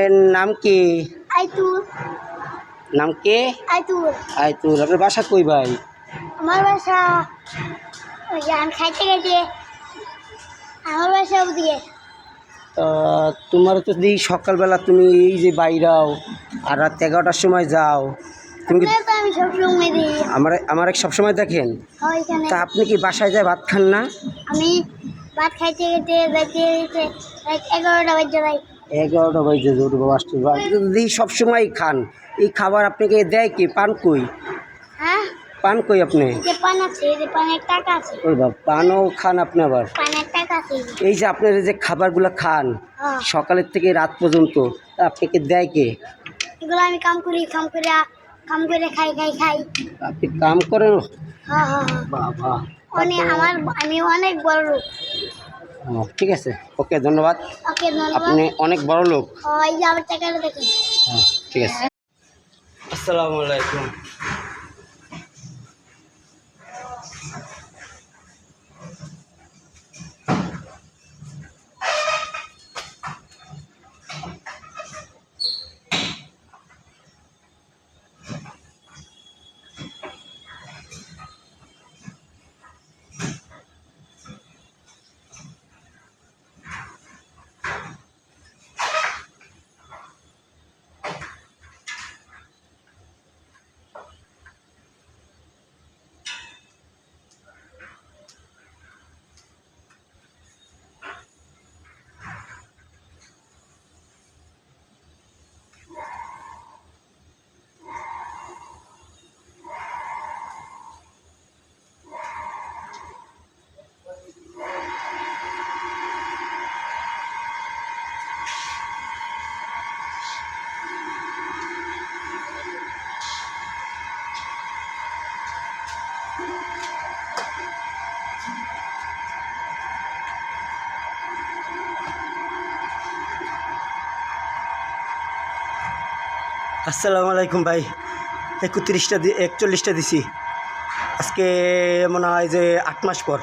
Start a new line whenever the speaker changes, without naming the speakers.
আপনার নাম কি?
আইতুল।
নাম কে?
আইতুল।
আইতুল। আপনার বাসা কই ভাই?
আমার বাসা ওই যে আমি খাইতে খাইতে আমার বাসা ওদিকে।
তোমার তো দিই সকালবেলা তুমি এই যে বাইরাও আর রাত 11টার সময় যাও, তুমি কি?
তো আমি সবসময় দিই।
আমার এক সবসময় দেখেন।
ওইখানে
তা আপনি কি বাসায় যায় ভাত খান না?
আমি ভাত খাইতে খাইতে যাইতে যাইতে রাত 11টা বাজে যাই।
11টা বাজে জোর বাবা আসতে দিই সবসময় খান। এই খাবার আপনাকে দেয় কি? পান কই?
হ্যাঁ,
পান কই আপনি?
এই যে পান আছে, এই যে পানের টাকা আছে।
ওই বাবা পানও খান আপনি আবার?
পানের টাকা আছে।
এই যে আপনার যে খাবারগুলো খান
হ্যাঁ,
সকালের থেকে রাত পর্যন্ত, তা আপনাকে দেয় কে?
এগুলো আমি কাম করি, কাম করে খাই খাই খাই।
আপনি কাম করেন?
হ্যাঁ হ্যাঁ হ্যাঁ।
বাবা
আমি অনেক বড় লোক।
ঠিক আছে, ওকে, ধন্যবাদ।
ওকে, ধন্যবাদ।
আপনি অনেক বড় লোক।
এই যে আমার টাকাটা দেখুন।
ঠিক আছে। আসসালামু আলাইকুম। আসসালামু আলাইকুম ভাই। 41টা 41টা দিছি আজকে, মনে হয় যে 8 মাস পর।